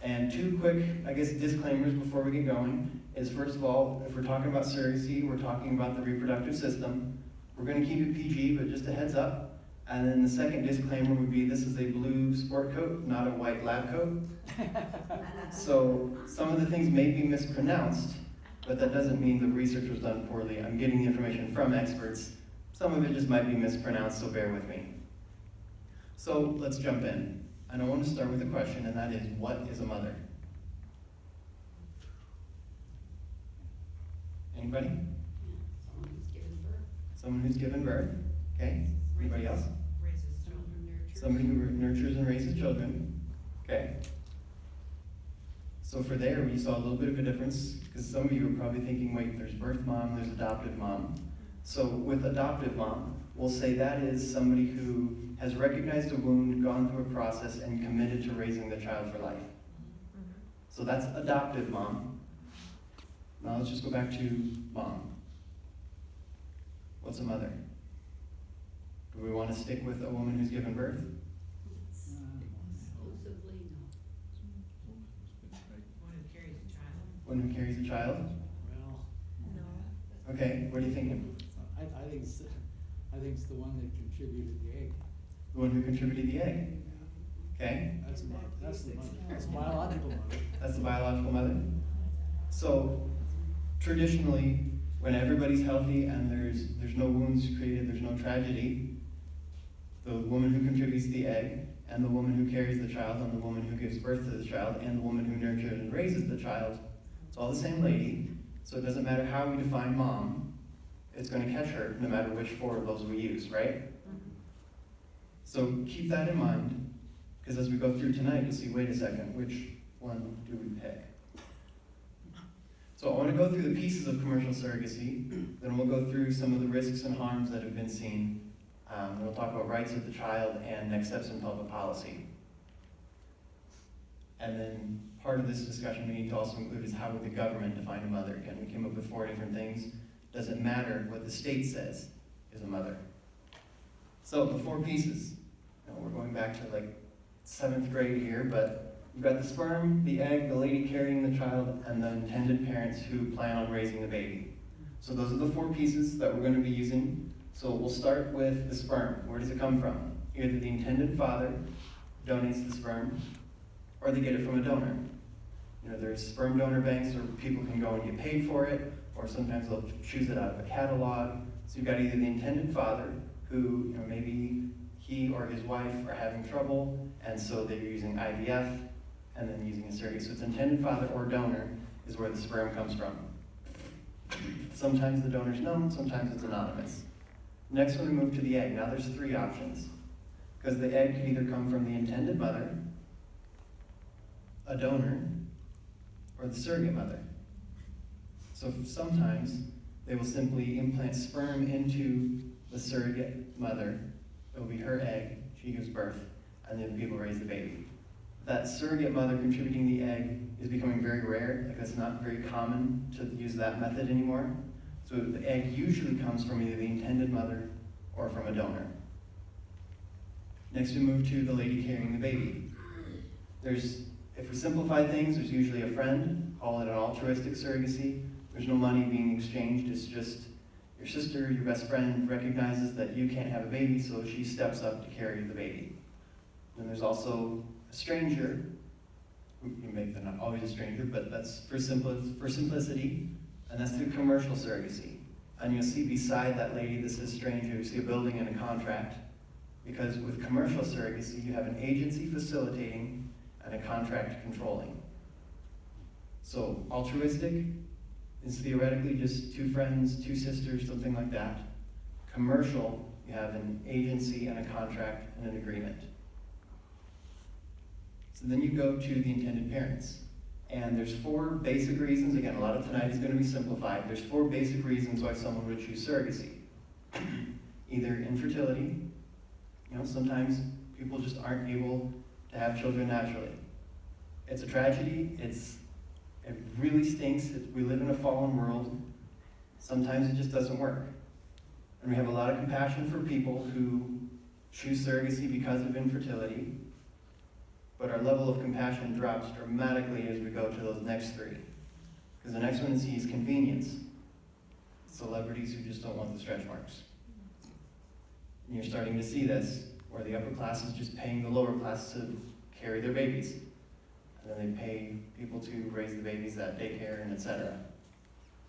And two quick, I guess, disclaimers before we get going is, first of all, if we're talking about surrogacy, we're talking about the reproductive system. We're going to keep it PG, but just a heads up. And then the second disclaimer would be, this is a blue sport coat, not a white lab coat. So some of the things may be mispronounced, but that doesn't mean the research was done poorly. I'm getting the information from experts. Some of it just might be mispronounced, so bear with me. So let's jump in. And I want to start with a question, and that is, what is a mother? Anybody? Someone who's given birth. Someone who's given birth. Okay. Anybody else? Raises children, nurtures. Somebody who nurtures and raises children. Okay. So for there, we saw a little bit of a difference, because some of you are probably thinking, wait, there's birth mom, there's adoptive mom. So with adoptive mom, we'll say that is somebody who has recognized a wound, gone through a process, and committed to raising the child for life. So that's adoptive mom. Now let's just go back to mom. What's a mother? Do we want to stick with a woman who's given birth? Exclusively, no. One who carries a child. One who carries a child? Well, No. Okay, what are you thinking? I think it's the one that contributed the egg. The one who contributed the egg. Okay, That's the mother. That's biological mother. that's the biological mother. So traditionally, when everybody's healthy and there's no wounds created, there's no tragedy, the woman who contributes the egg, and the woman who carries the child, and the woman who gives birth to the child, and the woman who nurtures and raises the child, it's all the same lady. So it doesn't matter how we define mom, it's going to catch her no matter which four of those we use, right? So keep that in mind, because as we go through tonight, you'll see, wait a second, which one do we pick? So I want to go through the pieces of commercial surrogacy, then we'll go through some of the risks and harms that have been seen. Then we'll talk about rights of the child and next steps in public policy. And then part of this discussion we need to also include is, how would the government define a mother? Again, we came up with 4 different things. Doesn't matter what the state says is a mother. So the 4 pieces. We're going back to like 7th grade here, but we've got the sperm, the egg, the lady carrying the child, and the intended parents who plan on raising the baby. So those are the 4 pieces that we're going to be using. So we'll start with the sperm. Where does it come from? Either the intended father donates the sperm, or they get it from a donor. There's sperm donor banks where people can go and get paid for it, or sometimes they'll choose it out of a catalog. So you've got either the intended father, who maybe he or his wife are having trouble, and so they're using IVF, and then using a surrogate. So it's intended father or donor is where the sperm comes from. Sometimes the donor's known, sometimes it's anonymous. Next one, we move to the egg. Now there's 3 options, because the egg can either come from the intended mother, a donor, or the surrogate mother. So sometimes they will simply implant sperm into the surrogate mother. It will be her egg, she gives birth, and then people raise the baby. That surrogate mother contributing the egg is becoming very rare. Like, it's not very common to use that method anymore. So the egg usually comes from either the intended mother or from a donor. Next we move to the lady carrying the baby. If we simplify things, there's usually a friend, call it an altruistic surrogacy. There's no money being exchanged, it's just your sister, your best friend recognizes that you can't have a baby, so she steps up to carry the baby. Then there's also a stranger. You make them not always a stranger, but that's for simplicity, and that's through commercial surrogacy. And you'll see beside that lady that says stranger, you see a building and a contract, because with commercial surrogacy, you have an agency facilitating and a contract controlling. So altruistic is theoretically just 2 friends, 2 sisters, something like that. Commercial, you have an agency and a contract and an agreement. So then you go to the intended parents. And there's 4 basic reasons. Again, a lot of tonight is going to be simplified. There's 4 basic reasons why someone would choose surrogacy. Either infertility. Sometimes people just aren't able to have children naturally. It's a tragedy. It really stinks. We live in a fallen world. Sometimes it just doesn't work. And we have a lot of compassion for people who choose surrogacy because of infertility. But our level of compassion drops dramatically as we go to those next three. Because the next one is convenience. Celebrities who just don't want the stretch marks. And you're starting to see this, where the upper class is just paying the lower class to carry their babies. And then they pay people to raise the babies at daycare and etc.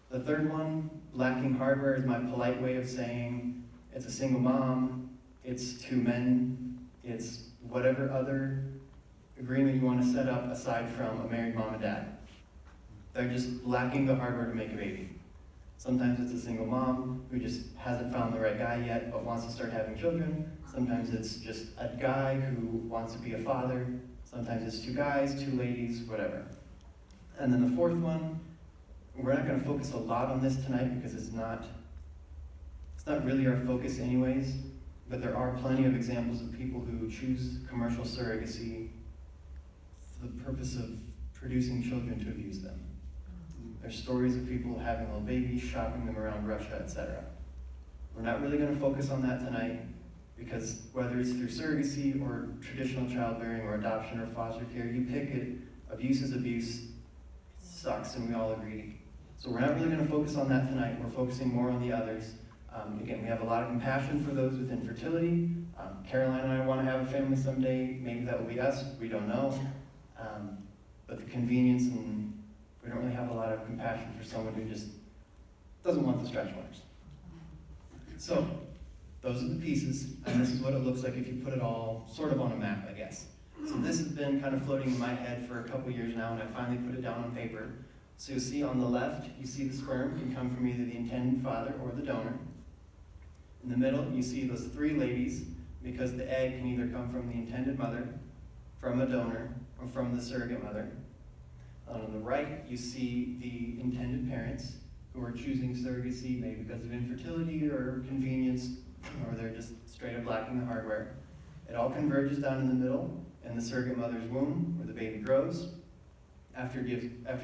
The third one, lacking hardware, is my polite way of saying it's a single mom, it's two men, it's whatever other agreement you want to set up aside from a married mom and dad. They're just lacking the hardware to make a baby. Sometimes it's a single mom who just hasn't found the right guy yet but wants to start having children. Sometimes it's just a guy who wants to be a father. Sometimes it's two guys, two ladies, whatever. And then the fourth one, we're not going to focus a lot on this tonight because it's not really our focus anyways, but there are plenty of examples of people who choose commercial surrogacy for the purpose of producing children to abuse them. There's stories of people having little babies, shopping them around Russia, etc. We're not really going to focus on that tonight because whether it's through surrogacy or traditional childbearing or adoption or foster care, you pick it, abuse is abuse, sucks, and we all agree. So we're not really going to focus on that tonight. We're focusing more on the others. Again, we have a lot of compassion for those with infertility. Caroline and I want to have a family someday. Maybe that will be us. We don't know. But the convenience, and we don't really have a lot of compassion for someone who just doesn't want the stretch marks. So those are the pieces, and this is what it looks like if you put it all sort of on a map, I guess. So this has been kind of floating in my head for a couple years now, and I finally put it down on paper. So you'll see on the left, you see the sperm can come from either the intended father or the donor. In the middle, you see those three ladies, because the egg can either come from the intended mother, from a donor, or from the surrogate mother. On the right, you see the intended parents who are choosing surrogacy maybe because of infertility or convenience, or they're just straight up lacking the hardware. It all converges down in the middle in the surrogate mother's womb where the baby grows. After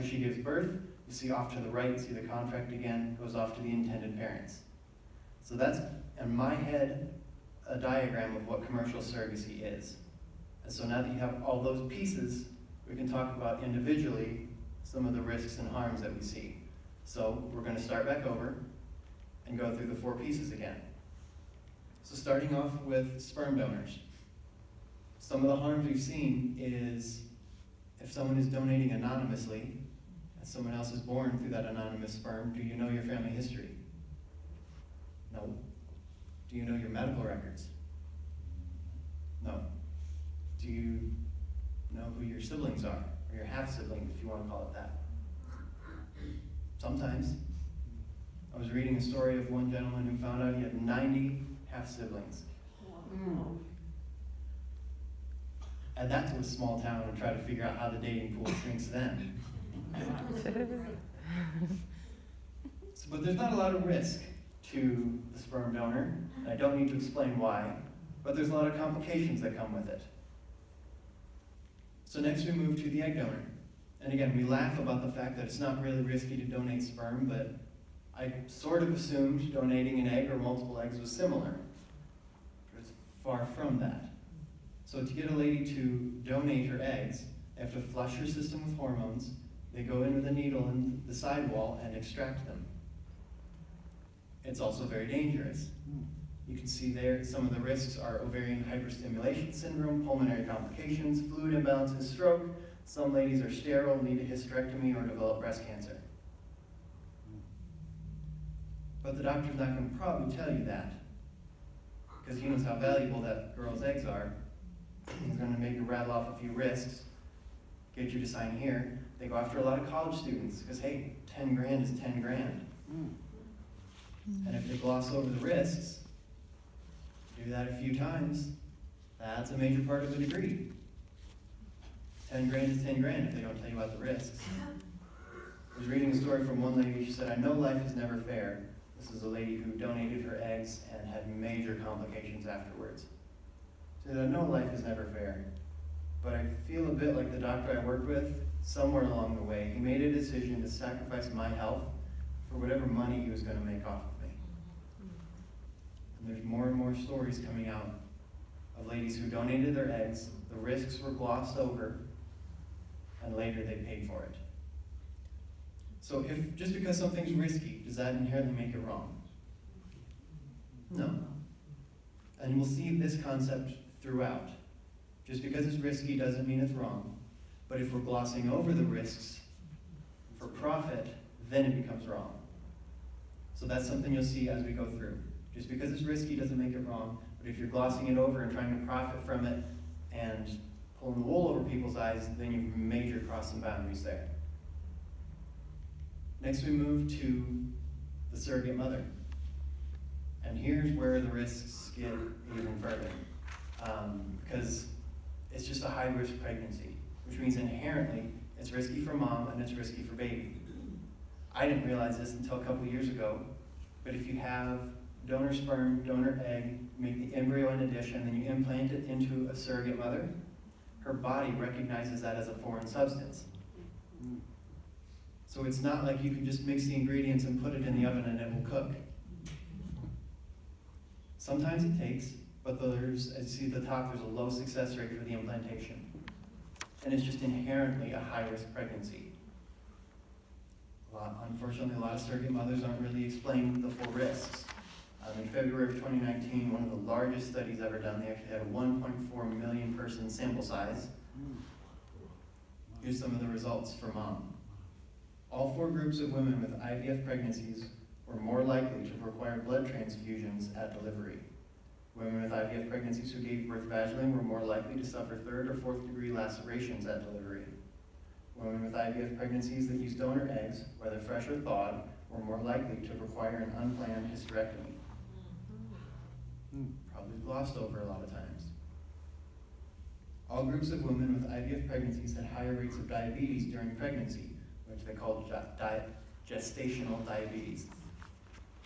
she gives birth, you see off to the right, you see the contract again, goes off to the intended parents. So that's, in my head, a diagram of what commercial surrogacy is. And so now that you have all those pieces, we can talk about individually some of the risks and harms that we see. So we're going to start back over and go through the four pieces again. So starting off with sperm donors. Some of the harms we've seen is if someone is donating anonymously and someone else is born through that anonymous sperm, do you know your family history? No. Do you know your medical records? No. Do you know who your siblings are, or your half-sibling, if you want to call it that? Sometimes. I was reading a story of one gentleman who found out he had 90 half-siblings. Wow. Add that to a small town and try to figure out how the dating pool shrinks then. But there's not a lot of risk to the sperm donor. And I don't need to explain why, but there's a lot of complications that come with it. So next we move to the egg donor. And again, we laugh about the fact that it's not really risky to donate sperm, but I sort of assumed donating an egg or multiple eggs was similar. But it's far from that. So to get a lady to donate her eggs, they have to flush her system with hormones. They go in with a needle in the sidewall and extract them. It's also very dangerous. You can see there some of the risks are ovarian hyperstimulation syndrome, pulmonary complications, fluid imbalances, stroke. Some ladies are sterile, need a hysterectomy, or develop breast cancer. But the doctor's not going to probably tell you that, because he knows how valuable that girl's eggs are. He's going to maybe rattle off a few risks, get you to sign here. They go after a lot of college students, because hey, 10 grand is 10 grand. And if they gloss over the risks, do that a few times, that's a major part of the degree. 10 grand is 10 grand if they don't tell you about the risks. I was reading a story from one lady. She said, I know life is never fair. This is a lady who donated her eggs and had major complications afterwards. She said, I know life is never fair, but I feel a bit like the doctor I worked with. Somewhere along the way, he made a decision to sacrifice my health for whatever money he was going to make off of me. And there's more and more stories coming out of ladies who donated their eggs, the risks were glossed over, and later they paid for it. So if just because something's risky, does that inherently make it wrong? No. And we'll see this concept throughout. Just because it's risky doesn't mean it's wrong. But if we're glossing over the risks for profit, then it becomes wrong. So that's something you'll see as we go through. Just because it's risky doesn't make it wrong, but if you're glossing it over and trying to profit from it and pulling the wool over people's eyes, then you've major crossing boundaries there. Next we move to the surrogate mother. And here's where the risks get even further. Because it's just a high-risk pregnancy, which means inherently it's risky for mom and it's risky for baby. I didn't realize this until a couple years ago, but if you have donor sperm, donor egg, make the embryo in a dish, and then you implant it into a surrogate mother, her body recognizes that as a foreign substance. So it's not like you can just mix the ingredients and put it in the oven and it will cook. Sometimes it takes, but there's, as you see at the top, there's a low success rate for the implantation. And it's just inherently a high-risk pregnancy. Unfortunately, a lot of surrogate mothers aren't really explaining the full risks. In February of 2019, one of the largest studies ever done, they actually had a 1.4 million person sample size. Here's some of the results for mom. All 4 groups of women with IVF pregnancies were more likely to require blood transfusions at delivery. Women with IVF pregnancies who gave birth vaginally were more likely to suffer 3rd or 4th degree lacerations at delivery. Women with IVF pregnancies that used donor eggs, whether fresh or thawed, were more likely to require an unplanned hysterectomy. Probably glossed over a lot of times. All groups of women with IVF pregnancies had higher rates of diabetes during pregnancy, which they called gestational diabetes.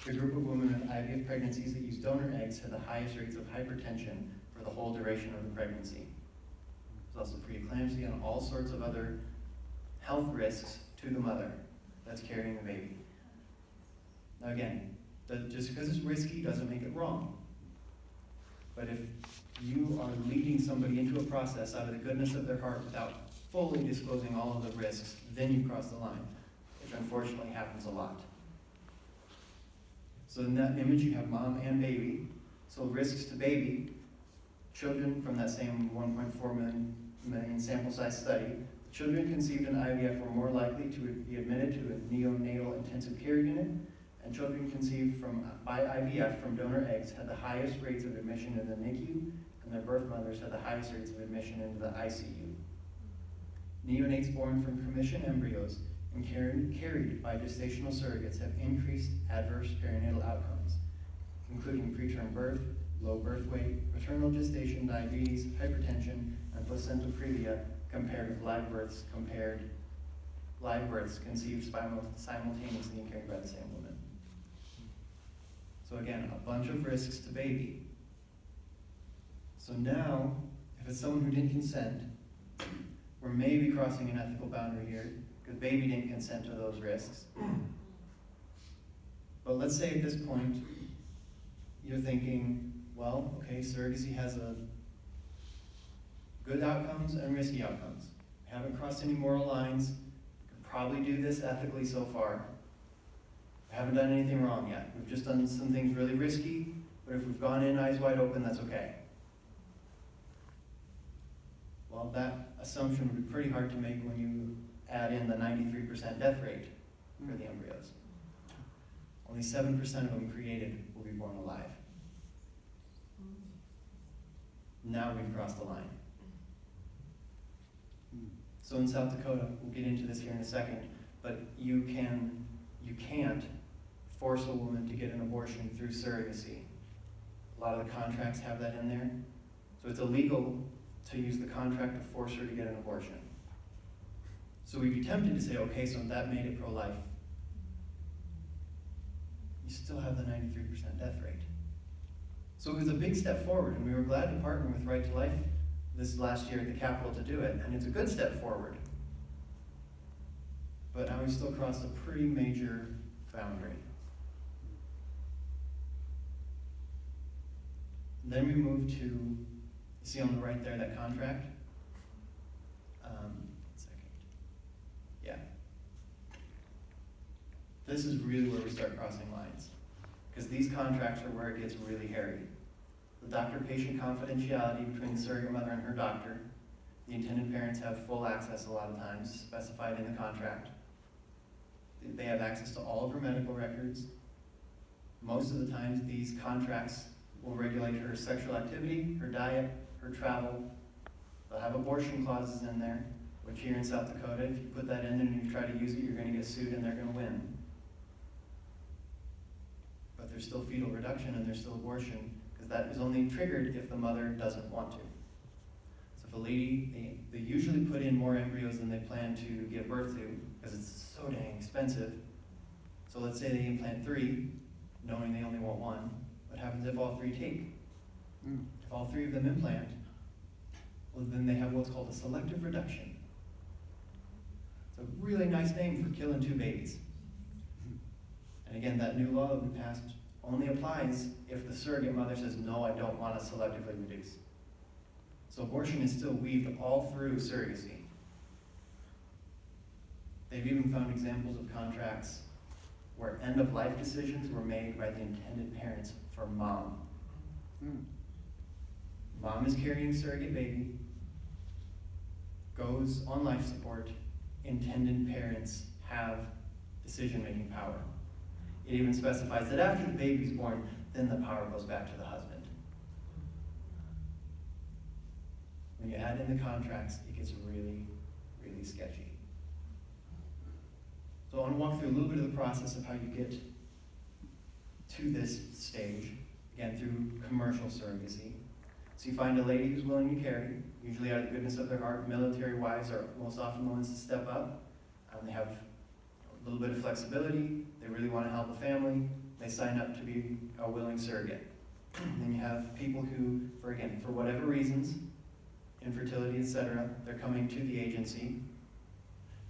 The group of women with IVF pregnancies that used donor eggs had the highest rates of hypertension for the whole duration of the pregnancy. There's also preeclampsia and all sorts of other health risks to the mother that's carrying the baby. Now again, just because it's risky doesn't make it wrong. But if you are leading somebody into a process out of the goodness of their heart without fully disclosing all of the risks, then you cross the line, which unfortunately happens a lot. So in that image you have mom and baby. So risks to baby, children from that same 1.4 million sample size study, children conceived in IVF were more likely to be admitted to a neonatal intensive care unit, and children conceived by IVF from donor eggs had the highest rates of admission in the NICU, and their birth mothers had the highest rates of admission into the ICU. Neonates born from commission embryos and carried by gestational surrogates have increased adverse perinatal outcomes, including preterm birth, low birth weight, maternal gestation placental hypertension, and placental previa compared with live births conceived simultaneously and carried by the same woman. So again, a bunch of risks to baby. So now, if it's someone who didn't consent, we're maybe crossing an ethical boundary here, because baby didn't consent to those risks. But let's say at this point, you're thinking, well, okay, surrogacy has a good outcomes and risky outcomes. We haven't crossed any moral lines. We could probably do this ethically so far. We haven't done anything wrong yet. We've just done some things really risky, but if we've gone in eyes wide open, that's okay. Well, that assumption would be pretty hard to make when you add in the 93% death rate for the embryos. Only 7% of them created will be born alive. Now we've crossed the line. So in South Dakota, we'll get into this here in a second, but you can't force a woman to get an abortion through surrogacy. A lot of the contracts have that in there. So it's illegal to use the contract to force her to get an abortion. So we'd be tempted to say, okay, so that made it pro-life. You still have the 93% death rate. So it was a big step forward, and we were glad to partner with Right to Life this last year at the Capitol to do it, and it's a good step forward. But now we've still crossed a pretty major boundary. Then we move to You see on the right there, that contract? Second. Yeah. This is really where we start crossing lines, because these contracts are where it gets really hairy. The doctor-patient confidentiality between the surrogate mother and her doctor. The intended parents have full access a lot of times, specified in the contract. They have access to all of her medical records. Most of the times, these contracts will regulate her sexual activity, her diet, her travel. They'll have abortion clauses in there, which here in South Dakota, if you put that in and you try to use it, you're going to get sued and they're going to win. But there's still fetal reduction and there's still abortion, because that is only triggered if the mother doesn't want to. So if a lady, they usually put in more embryos than they plan to give birth to, because it's so dang expensive. So let's say they implant 3, knowing they only want 1. What happens if all 3 take? If all 3 of them implant, well, then they have what's called a selective reduction. It's a really nice name for killing 2 babies. And again, that new law that we passed only applies if the surrogate mother says, no, I don't want to selectively reduce. So abortion is still weaved all through surrogacy. They've even found examples of contracts where end-of-life decisions were made by the intended parents for mom. Mom is carrying surrogate baby, goes on life support, intended parents have decision-making power. It even specifies that after the baby's born, then the power goes back to the husband. When you add in the contracts, it gets really, really sketchy. So I want to walk through a little bit of the process of how you get to this stage, again, through commercial surrogacy. So you find a lady who's willing to carry, usually out of the goodness of their heart. Military wives are most often the ones to step up. They have a little bit of flexibility. They really want to help the family. They sign up to be a willing surrogate. And then you have people who, for whatever reasons, infertility, etc., they're coming to the agency.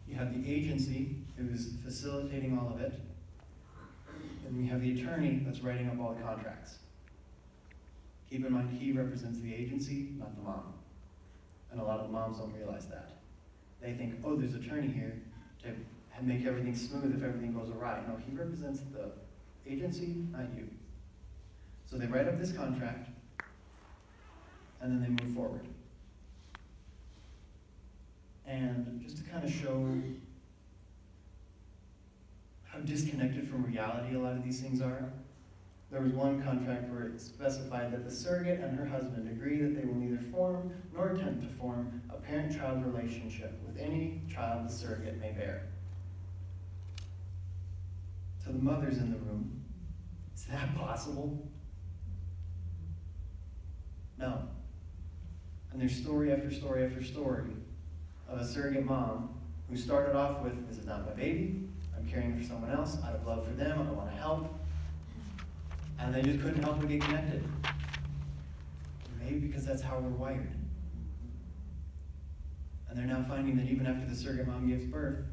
You have the agency who's facilitating all of it. And you have the attorney that's writing up all the contracts. Keep in mind, he represents the agency, not the mom. And a lot of moms don't realize that. They think, oh, there's an attorney here to make everything smooth if everything goes awry. No, he represents the agency, not you. So they write up this contract, and then they move forward. And just to kind of show how disconnected from reality a lot of these things are, there was one contract where it specified that the surrogate and her husband agree that they will neither form nor attempt to form a parent-child relationship with any child the surrogate may bear. To the mothers in the room, is that possible? No. And there's story after story after story of a surrogate mom who started off with, this is not my baby, I'm caring for someone else, out of love for them, I want to help. And they just couldn't help but get connected. Maybe because that's how we're wired. And they're now finding that even after the surrogate mom gives birth,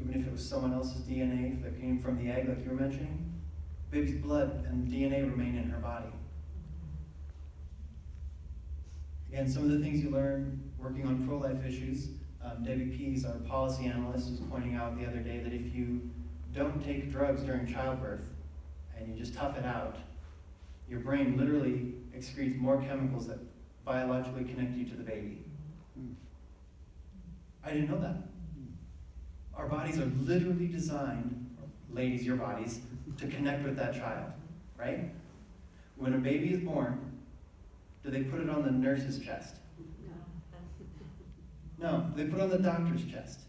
even if it was someone else's DNA that came from the egg, like you were mentioning, baby's blood and DNA remain in her body. Again, some of the things you learn working on pro-life issues, Debbie Pease, our policy analyst, was pointing out the other day that if you don't take drugs during childbirth and you just tough it out, your brain literally excretes more chemicals that biologically connect you to the baby. I didn't know that. Our bodies are literally designed, ladies, your bodies, to connect with that child, right? When a baby is born, do they put it on the nurse's chest? No, they put it on the doctor's chest.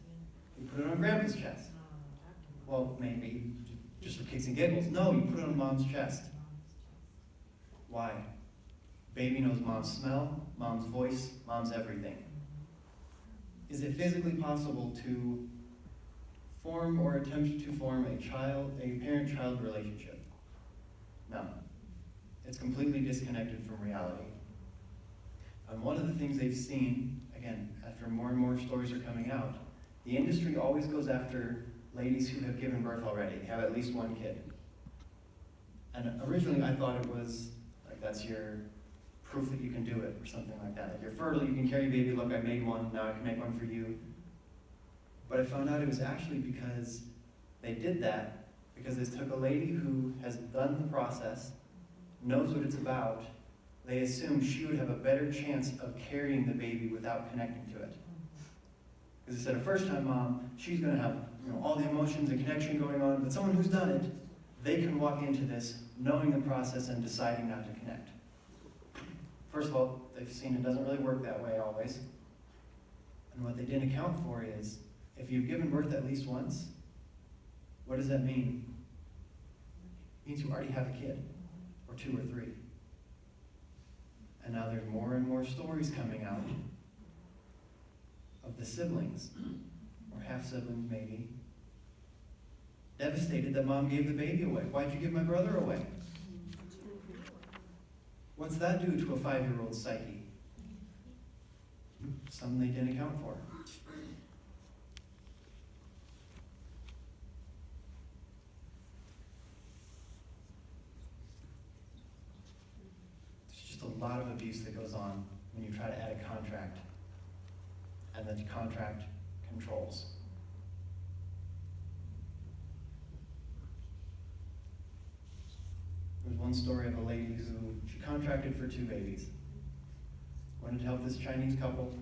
They put it on grandpa's chest. Well, maybe, just for kicks and giggles. No, you put it on mom's chest. Why? Baby knows mom's smell, mom's voice, mom's everything. Is it physically possible to form or attempt to form a parent-child relationship? No. It's completely disconnected from reality. And one of the things they've seen, again, after more and more stories are coming out, the industry always goes after ladies who have given birth already, have at least one kid. And originally I thought it was, like, that's your proof that you can do it, or something like that. Like, you're fertile, you can carry a baby, look, I made one, now I can make one for you. But I found out it was actually because they did that because they took a lady who has done the process, knows what it's about. They assumed she would have a better chance of carrying the baby without connecting to it. Because they said a first-time mom, she's going to have all the emotions and connection going on, but someone who's done it, they can walk into this knowing the process and deciding not to connect. First of all, they've seen it doesn't really work that way always. And what they didn't account for is, if you've given birth at least once, what does that mean? It means you already have a kid, or 2 or 3. And now there's more and more stories coming out of the siblings, or half-siblings maybe, devastated that mom gave the baby away. Why'd you give my brother away? What's that do to a 5-year-old's psyche? Something they didn't account for. There's just a lot of abuse that goes on when you try to add a contract, and the contract controls. There's one story of a lady who she contracted for 2 babies. Wanted to help this Chinese couple,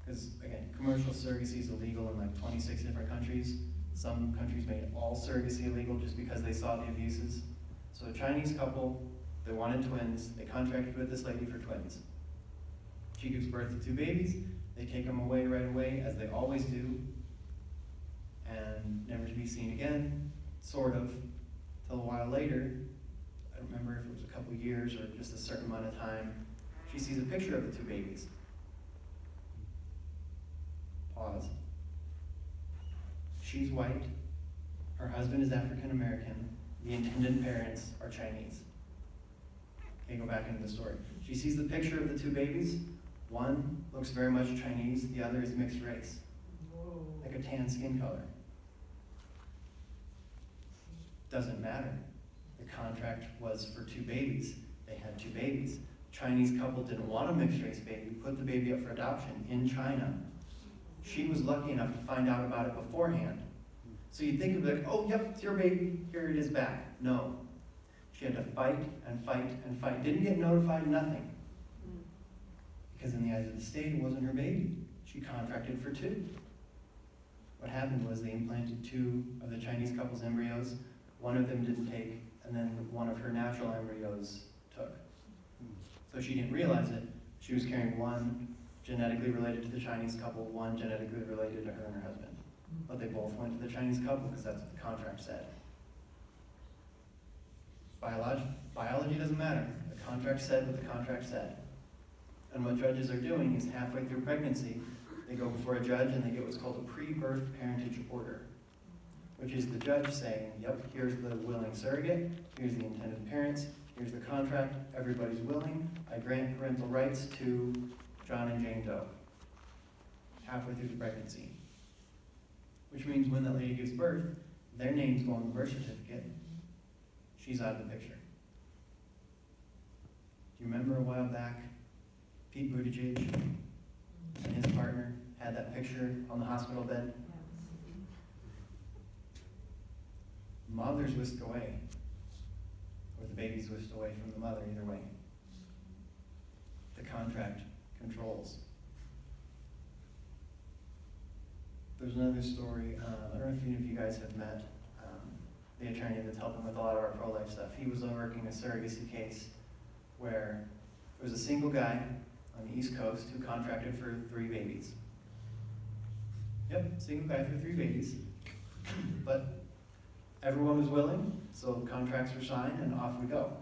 because again, commercial surrogacy is illegal in like 26 different countries. Some countries made all surrogacy illegal just because they saw the abuses. So a Chinese couple, they wanted twins. They contracted with this lady for twins. She gives birth to 2 babies. They take them away right away, as they always do, and never to be seen again, sort of, till a while later. I don't remember if it was a couple years or just a certain amount of time. She sees a picture of the 2 babies. Pause. She's white. Her husband is African American. The intended parents are Chinese. Okay, go back into the story. She sees the picture of the 2 babies. One looks very much Chinese, the other is mixed race. Whoa. Like a tan skin color. Doesn't matter. The contract was for 2 babies. They had 2 babies. Chinese couple didn't want a mixed race baby, put the baby up for adoption in China. She was lucky enough to find out about it beforehand. So you'd think of like, oh, yep, it's your baby, here it is back. No. She had to fight and fight and fight. Didn't get notified, nothing. Because in the eyes of the state, it wasn't her baby. She contracted for 2. What happened was they implanted 2 of the Chinese couple's embryos. One of them didn't take, and then one of her natural embryos took. So she didn't realize it. She was carrying one genetically related to the Chinese couple, one genetically related to her and her husband. But they both went to the Chinese couple because that's what the contract said. Biology doesn't matter. The contract said what the contract said. And what judges are doing is halfway through pregnancy, they go before a judge and they get what's called a pre-birth parentage order, which is the judge saying, yep, here's the willing surrogate, here's the intended parents, here's the contract, everybody's willing, I grant parental rights to John and Jane Doe, halfway through the pregnancy. Which means when that lady gives birth, their names go on the birth certificate, she's out of the picture. Do you remember a while back, Pete Buttigieg and his partner had that picture on the hospital bed? Mother's whisked away, or the baby's whisked away from the mother, either way. The contract controls. There's another story, I don't know if any of you guys have met the attorney that's helping with a lot of our pro-life stuff. He was working a surrogacy case where there was a single guy on the East Coast who contracted for 3 babies. Yep, single guy for 3 babies. But everyone was willing, so contracts were signed and off we go.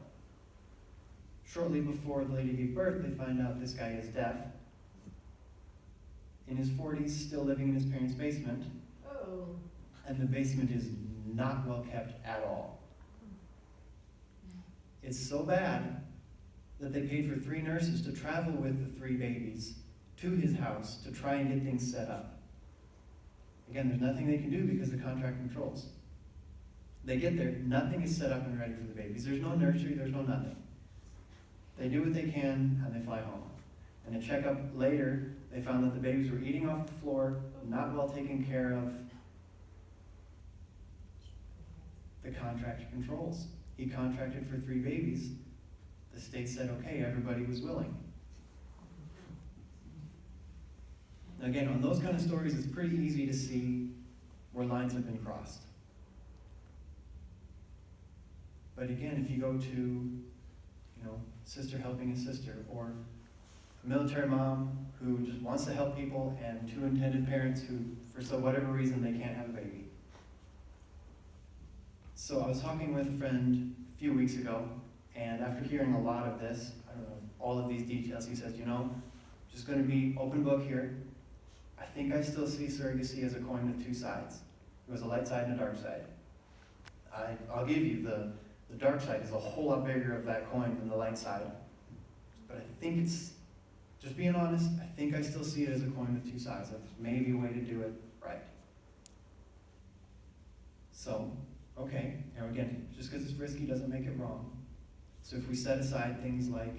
Shortly before the lady gave birth, they find out this guy is deaf. In his 40s, still living in his parents' basement. Oh. And the basement is not well kept at all. It's so bad that they paid for 3 nurses to travel with the 3 babies to his house to try and get things set up. Again, there's nothing they can do because the contract controls. They get there, nothing is set up and ready for the babies. There's no nursery, there's no nothing. They do what they can, and they fly home. And a checkup later, they found that the babies were eating off the floor, not well taken care of. The contract controls. He contracted for 3 babies. The state said, okay, everybody was willing. Now again, on those kind of stories, it's pretty easy to see where lines have been crossed. But again, if you go to, sister helping a sister, or a military mom who just wants to help people, and 2 intended parents who, for whatever reason, they can't have a baby. So I was talking with a friend a few weeks ago, and after hearing a lot of this, all of these details, he says, just going to be open book here. I think I still see surrogacy as a coin with 2 sides. It was a light side and a dark side. I'll give you the dark side is a whole lot bigger of that coin than the light side. But I think it's, just being honest, I think I still see it as a coin with 2 sides. That's maybe a way to do it right. So, okay, again, just because it's risky doesn't make it wrong. So if we set aside things like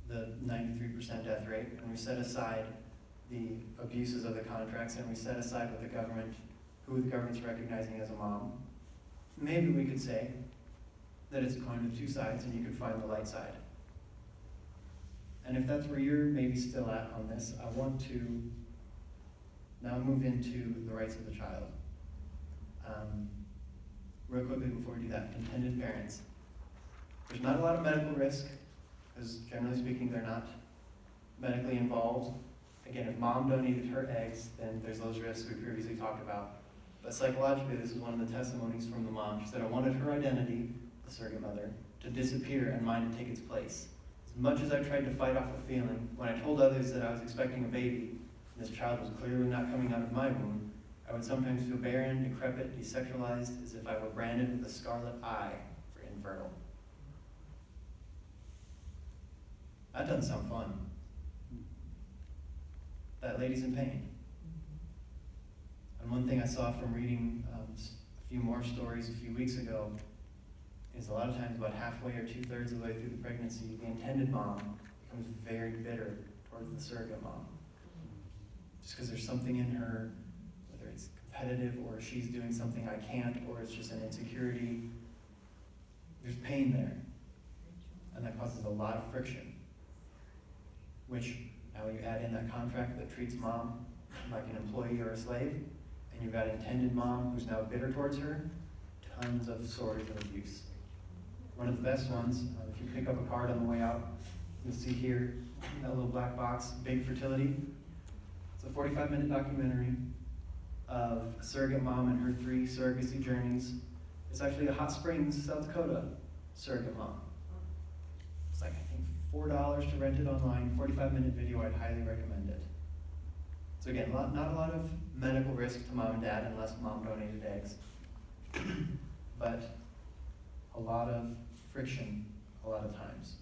the 93% death rate, and we set aside the abuses of the contracts, and we set aside who the government's recognizing as a mom, maybe we could say that it's a coin with 2 sides, and you could find the light side. And if that's where you're maybe still at on this, I want to now move into the rights of the child. Real quickly before we do that, intended parents. There's not a lot of medical risk, because generally speaking, they're not medically involved. Again, if mom donated her eggs, then there's those risks we previously talked about. But psychologically, this is one of the testimonies from the mom. She said, I wanted her identity, the surrogate mother, to disappear and mine to take its place. As much as I tried to fight off the feeling, when I told others that I was expecting a baby, and this child was clearly not coming out of my womb, I would sometimes feel barren, decrepit, desexualized, as if I were branded with a scarlet eye for infertile. That doesn't sound fun. That lady's in pain. And one thing I saw from reading a few more stories a few weeks ago is a lot of times about halfway or 2/3 of the way through the pregnancy, the intended mom becomes very bitter towards the surrogate mom. Just because there's something in her, whether it's competitive or she's doing something I can't, or it's just an insecurity, there's pain there. And that causes a lot of friction. Which, now you add in that contract that treats mom like an employee or a slave, and you've got intended mom who's now bitter towards her, tons of stories of abuse. One of the best ones, if you pick up a card on the way out, you'll see here, that little black box, Big Fertility. It's a 45-minute documentary of a surrogate mom and her 3 surrogacy journeys. It's actually a Hot Springs, South Dakota surrogate mom. It's like, I think, $4 to rent it online, 45-minute video. I'd highly recommend it. So again, not a lot of medical risk to mom and dad unless mom donated eggs, but a lot of friction a lot of times.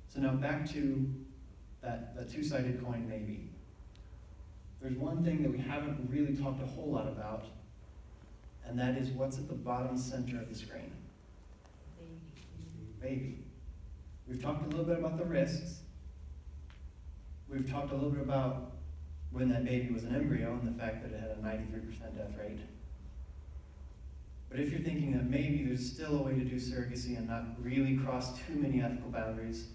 So now back to that 2-sided coin maybe. There's one thing that we haven't really talked a whole lot about, and that is what's at the bottom center of the screen. Baby. We've talked a little bit about the risks. We've talked a little bit about when that baby was an embryo and the fact that it had a 93% death rate. But if you're thinking that maybe there's still a way to do surrogacy and not really cross too many ethical boundaries,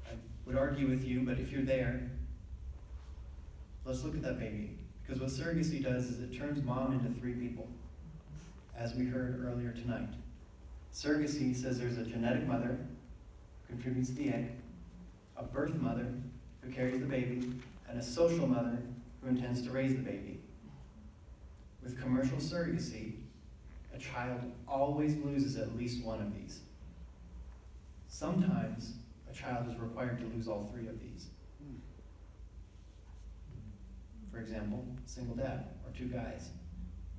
I would argue with you, but if you're there, let's look at that baby. Because what surrogacy does is it turns mom into 3 people, as we heard earlier tonight. Surrogacy says there's a genetic mother who contributes the egg, a birth mother who carries the baby, and a social mother who intends to raise the baby. With commercial surrogacy, a child always loses at least one of these. Sometimes a child is required to lose all 3 of these. For example, a single dad or 2 guys.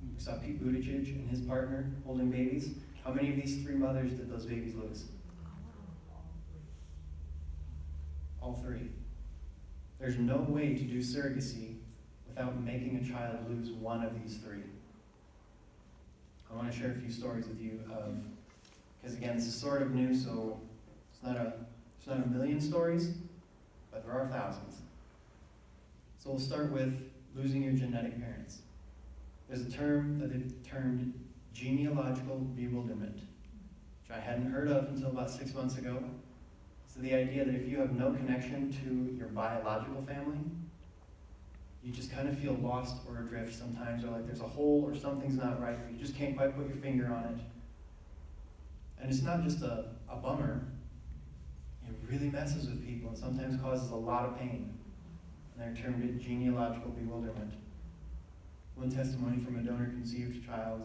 We saw Pete Buttigieg and his partner holding babies. How many of these 3 mothers did those babies lose? All 3. There's no way to do surrogacy without making a child lose one of these 3. I want to share a few stories with you of, because again, this is sort of new, so It's not a million stories, but there are thousands. So we'll start with losing your genetic parents. There's a term that they've termed genealogical bewilderment, which I hadn't heard of until about 6 months ago. So the idea that if you have no connection to your biological family, you just kind of feel lost or adrift sometimes, or like there's a hole or something's not right, or you just can't quite put your finger on it. And it's not just a bummer. It really messes with people and sometimes causes a lot of pain. And they're termed it genealogical bewilderment. One testimony from a donor-conceived child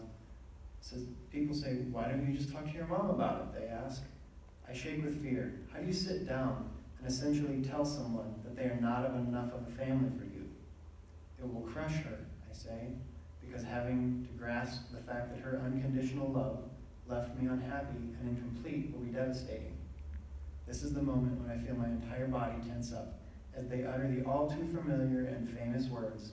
says, people say, why don't you just talk to your mom about it, they ask. I shake with fear. How do you sit down and essentially tell someone that they are not of enough of a family for you? It will crush her, I say, because having to grasp the fact that her unconditional love left me unhappy and incomplete will be devastating. This is the moment when I feel my entire body tense up as they utter the all too familiar and famous words.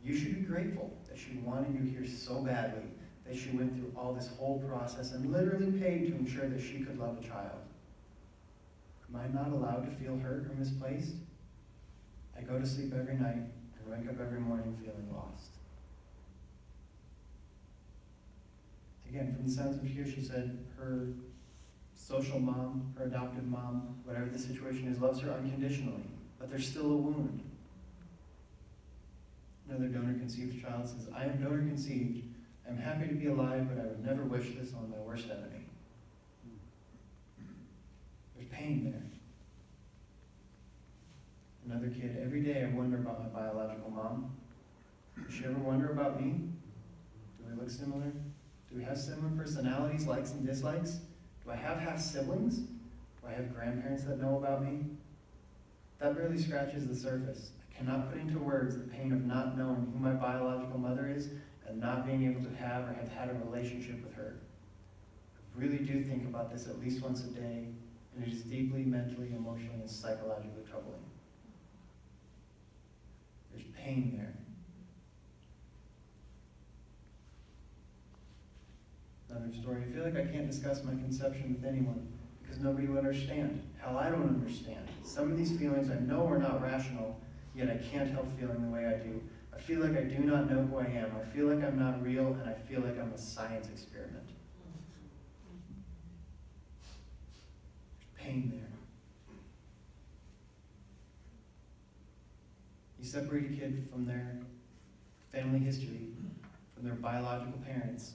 You should be grateful that she wanted you here so badly that she went through all this whole process and literally paid to ensure that she could love a child. Am I not allowed to feel hurt or misplaced? I go to sleep every night and wake up every morning feeling lost. Again, from the sounds of here, she said her social mom, her adoptive mom, whatever the situation is, loves her unconditionally, but there's still a wound. Another donor-conceived child says, I am donor-conceived. I'm happy to be alive, but I would never wish this on my worst enemy. There's pain there. Another kid, every day I wonder about my biological mom. Does she ever wonder about me? Do we look similar? Do we have similar personalities, likes and dislikes? Do I have half-siblings? Do I have grandparents that know about me? That barely scratches the surface. I cannot put into words the pain of not knowing who my biological mother is and not being able to have or have had a relationship with her. I really do think about this at least once a day, and it is deeply mentally, emotionally, and psychologically troubling. There's pain there. Another story. I feel like I can't discuss my conception with anyone because nobody will understand. Hell, I don't understand. Some of these feelings I know are not rational, yet I can't help feeling the way I do. I feel like I do not know who I am. I feel like I'm not real, and I feel like I'm a science experiment. There's pain there. You separate a kid from their family history, from their biological parents,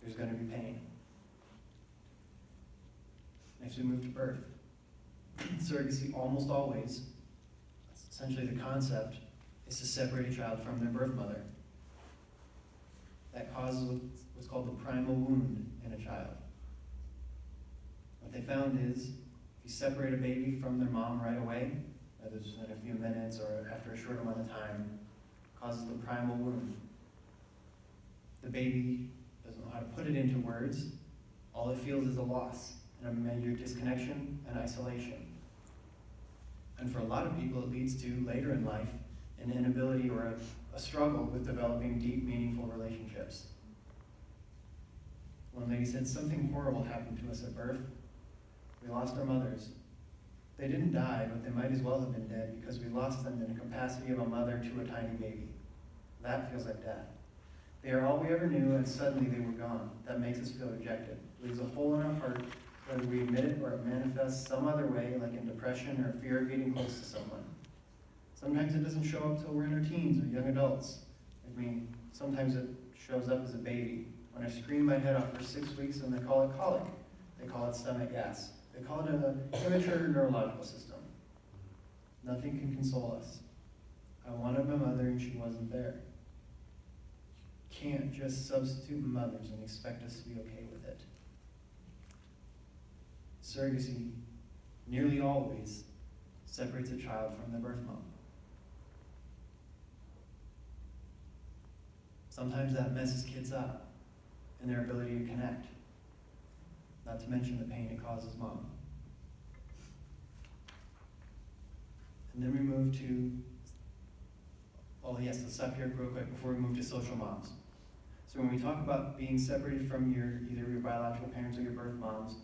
there's going to be pain. Next we move to birth. Surrogacy almost always, essentially the concept, is to separate a child from their birth mother. That causes what's called the primal wound in a child. What they found is, if you separate a baby from their mom right away, whether it's in a few minutes or after a short amount of time, it causes the primal wound. The baby doesn't know how to put it into words. All it feels is a loss and a major disconnection and isolation. And for a lot of people, it leads to, later in life, an inability or a struggle with developing deep, meaningful relationships. One lady said, something horrible happened to us at birth. We lost our mothers. They didn't die, but they might as well have been dead because we lost them in the capacity of a mother to a tiny baby. That feels like death. They are all we ever knew, and suddenly they were gone. That makes us feel rejected. It leaves a hole in our heart, whether we admit it or it manifests some other way, like in depression or fear of getting close to someone. Sometimes it doesn't show up till we're in our teens or young adults. I mean, sometimes it shows up as a baby. When I scream my head off for 6 weeks and they call it colic, they call it stomach gas. They call it an immature neurological system. Nothing can console us. I wanted my mother and she wasn't there. Can't just substitute mothers and expect us to be okay with it. Surrogacy nearly always separates a child from their birth mom. Sometimes that messes kids up in their ability to connect, not to mention the pain it causes mom. And then we move to, let's stop here real quick before we move to social moms. So when we talk about being separated from either your biological parents or your birth moms,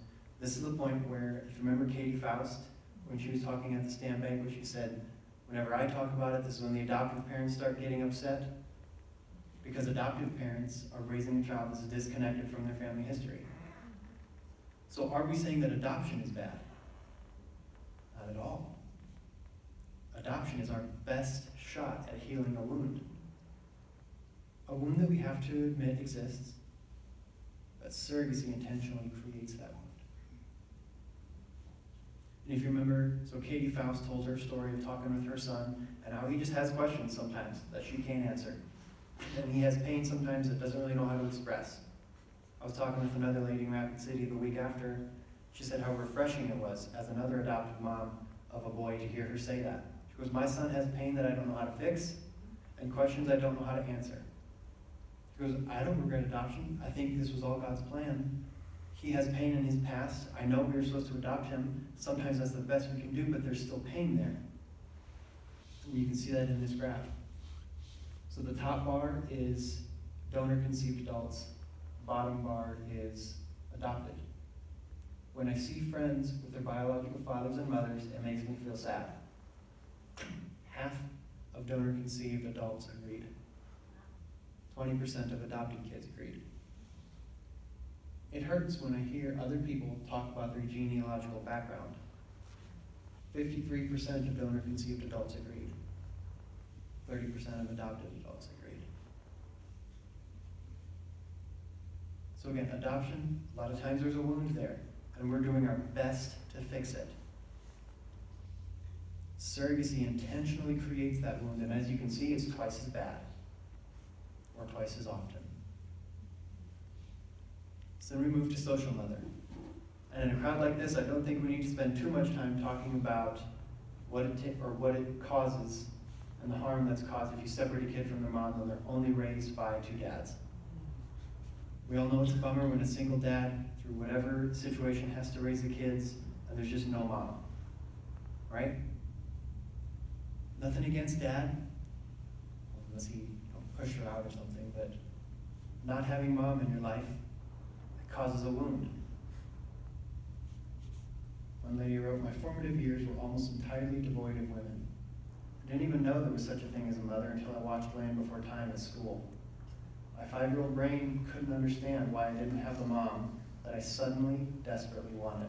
This is the point where, if you remember Katie Faust, when she was talking at the stand banquet, she said, whenever I talk about it, this is when the adoptive parents start getting upset, because adoptive parents are raising a child that's disconnected from their family history. So are we saying that adoption is bad? Not at all. Adoption is our best shot at healing a wound. A wound that we have to admit exists, but surrogacy intentionally creates that wound. And if you remember, so Katie Faust told her story of talking with her son and how he just has questions sometimes that she can't answer. And he has pain sometimes that doesn't really know how to express. I was talking with another lady in Rapid City the week after. She said how refreshing it was as another adoptive mom of a boy to hear her say that. She goes, my son has pain that I don't know how to fix and questions I don't know how to answer. She goes, I don't regret adoption. I think this was all God's plan. He has pain in his past. I know we were supposed to adopt him. Sometimes that's the best we can do, but there's still pain there. And you can see that in this graph. So the top bar is donor-conceived adults. Bottom bar is adopted. When I see friends with their biological fathers and mothers, it makes me feel sad. Half of donor-conceived adults agreed. 20% of adopted kids agreed. It hurts when I hear other people talk about their genealogical background. 53% of donor-conceived adults agreed. 30% of adopted adults agreed. So again, adoption, a lot of times there's a wound there, and we're doing our best to fix it. Surrogacy intentionally creates that wound, and as you can see, it's twice as bad, or twice as often. So then we move to social mother. And in a crowd like this, I don't think we need to spend too much time talking about what it causes and the harm that's caused if you separate a kid from their mom and they're only raised by two dads. We all know it's a bummer when a single dad, through whatever situation, has to raise the kids and there's just no mom. Right? Nothing against dad, unless he pushed her out or something, but not having mom in your life, it causes a wound. One lady wrote, my formative years were almost entirely devoid of women. I didn't even know there was such a thing as a mother until I watched Land Before Time at school. My 5-year-old brain couldn't understand why I didn't have the mom that I suddenly, desperately wanted.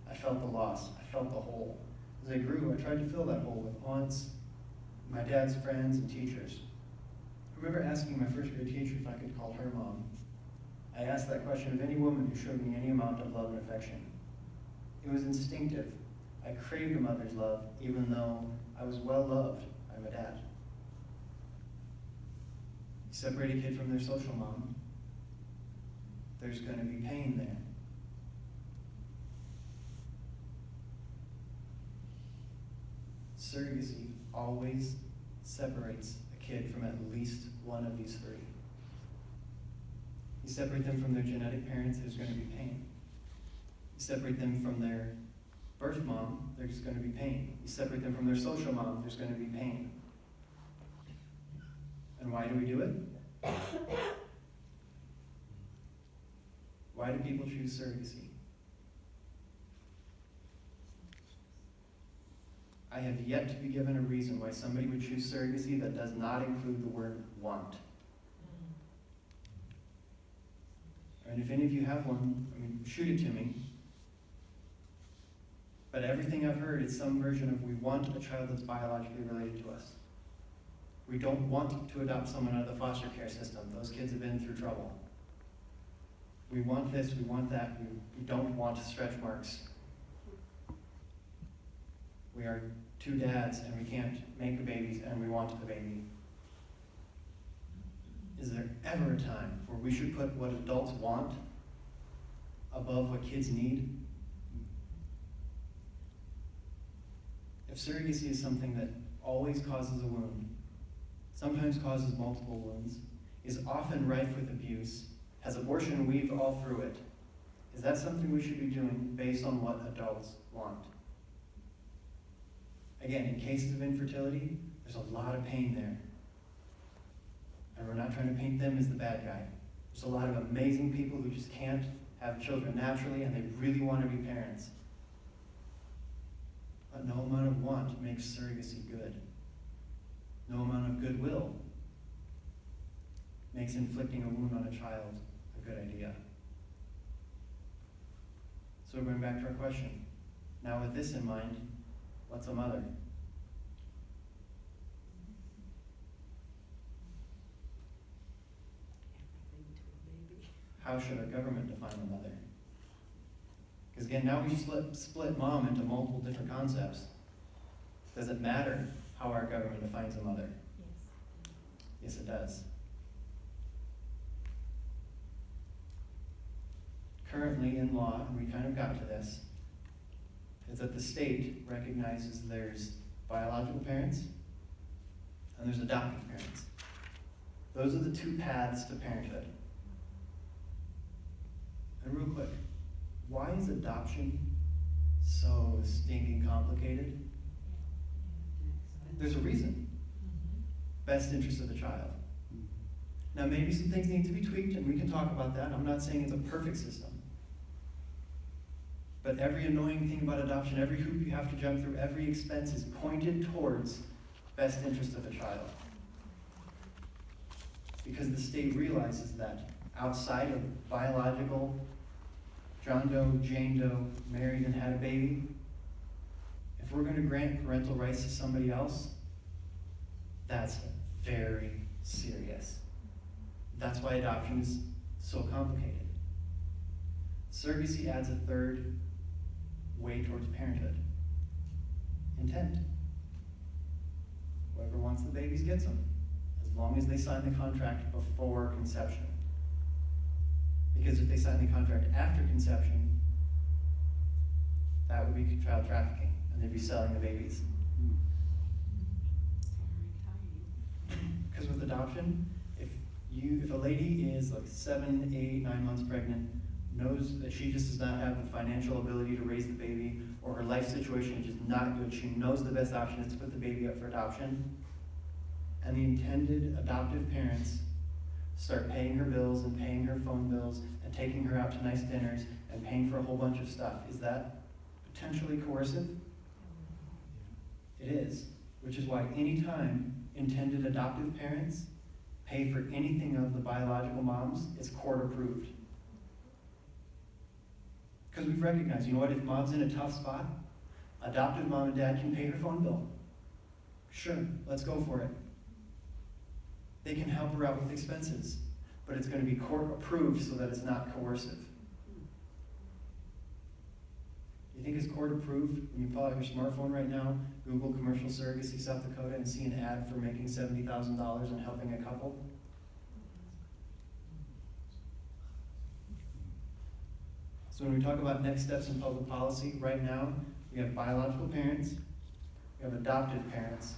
I felt the loss. I felt the hole. As I grew, I tried to fill that hole with aunts, my dad's friends, and teachers. I remember asking my first grade teacher if I could call her mom. I asked that question of any woman who showed me any amount of love and affection. It was instinctive. I craved a mother's love, even though I was well loved by my dad. You separate a kid from their social mom, there's going to be pain there. Surrogacy always separates a kid from at least one of these three. You separate them from their genetic parents, there's going to be pain. You separate them from their birth mom, there's going to be pain. You separate them from their social mom, there's going to be pain. And why do we do it? Why do people choose surrogacy? I have yet to be given a reason why somebody would choose surrogacy that does not include the word want. And if any of you have one, shoot it to me. But everything I've heard is some version of we want a child that's biologically related to us. We don't want to adopt someone out of the foster care system. Those kids have been through trouble. We want this, we want that, we don't want stretch marks. We are two dads and we can't make the babies and we want the baby. Is there ever a time where we should put what adults want above what kids need? If surrogacy is something that always causes a wound, sometimes causes multiple wounds, is often rife with abuse, has abortion weaved all through it, is that something we should be doing based on what adults want? Again, in cases of infertility, there's a lot of pain there. And we're not trying to paint them as the bad guy. There's a lot of amazing people who just can't have children naturally and they really want to be parents. But no amount of want makes surrogacy good. No amount of goodwill makes inflicting a wound on a child a good idea. So going back to our question, now with this in mind, what's a mother? Everything to a baby. How should our government define a mother? Because again, now we've split mom into multiple different concepts. Does it matter how our government defines a mother? Yes. Yes, it does. Currently in law, and we kind of got to this, is that the state recognizes there's biological parents and there's adoptive parents. Those are the two paths to parenthood. And real quick, why is adoption so stinking complicated? There's a reason. Best interest of the child. Now maybe some things need to be tweaked and we can talk about that. I'm not saying it's a perfect system. But every annoying thing about adoption, every hoop you have to jump through, every expense is pointed towards best interest of the child. Because the state realizes that outside of biological, John Doe, Jane Doe, married and had a baby, if we're going to grant parental rights to somebody else, that's very serious. That's why adoption is so complicated. Surrogacy adds a third way towards parenthood. Intent. Whoever wants the babies gets them, as long as they sign the contract before conception. Because if they sign the contract after conception, that would be child trafficking, and they'd be selling the babies. Because with adoption, if a lady is like 7, 8, 9 months pregnant, knows that she just does not have the financial ability to raise the baby, or her life situation is just not good, she knows the best option is to put the baby up for adoption, and the intended adoptive parents start paying her bills and paying her phone bills and taking her out to nice dinners and paying for a whole bunch of stuff. Is that potentially coercive? It is, which is why anytime intended adoptive parents pay for anything of the biological moms, it's court approved. Because we've recognized, you know what, if mom's in a tough spot, adoptive mom and dad can pay her phone bill. Sure, let's go for it. They can help her out with expenses, but it's going to be court approved so that it's not coercive. You think it's court approved when you pull out your smartphone right now, Google commercial surrogacy South Dakota, and see an ad for making $70,000 and helping a couple? So when we talk about next steps in public policy, right now we have biological parents, we have adoptive parents.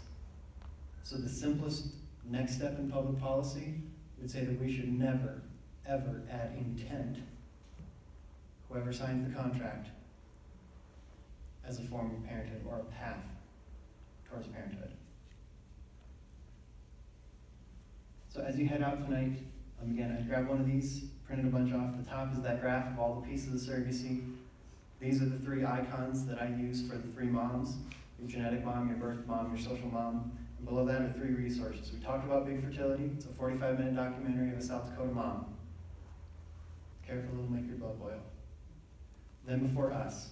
So the simplest next step in public policy would say that we should never, ever add intent, whoever signs the contract, as a form of parenthood or a path towards parenthood. So as you head out tonight, again, I grabbed one of these, printed a bunch off. The top is that graph of all the pieces of surrogacy. These are the 3 icons that I use for the 3 moms: your genetic mom, your birth mom, your social mom. And below that are 3 resources. We talked about Big Fertility. It's a 45-minute documentary of a South Dakota mom. Careful, it'll make your blood boil. Then Before Us.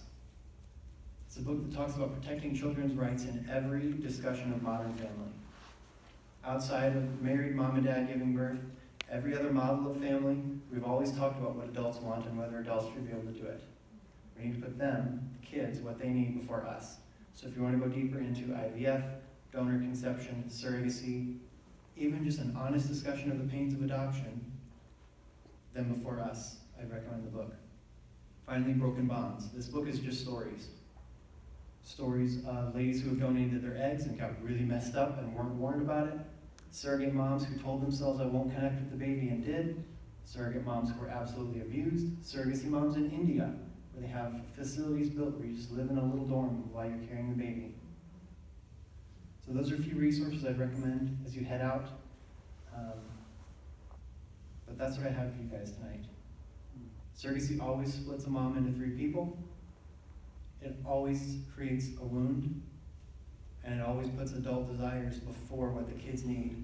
It's a book that talks about protecting children's rights in every discussion of modern family. Outside of married mom and dad giving birth, every other model of family, we've always talked about what adults want and whether adults should be able to do it. We need to put them, the kids, what they need before us. So if you want to go deeper into IVF, donor conception, surrogacy, even just an honest discussion of the pains of adoption, then Before Us, I recommend the book. Finally, Broken Bonds. This book is just stories. Stories of ladies who have donated their eggs and got really messed up and weren't warned about it. Surrogate moms who told themselves, I won't connect with the baby, and did. Surrogate moms who were absolutely abused. Surrogacy moms in India, where they have facilities built where you just live in a little dorm while you're carrying the baby. So those are a few resources I'd recommend as you head out. But that's what I have for you guys tonight. Surrogacy always splits a mom into 3 people. It always creates a wound, and it always puts adult desires before what the kids need.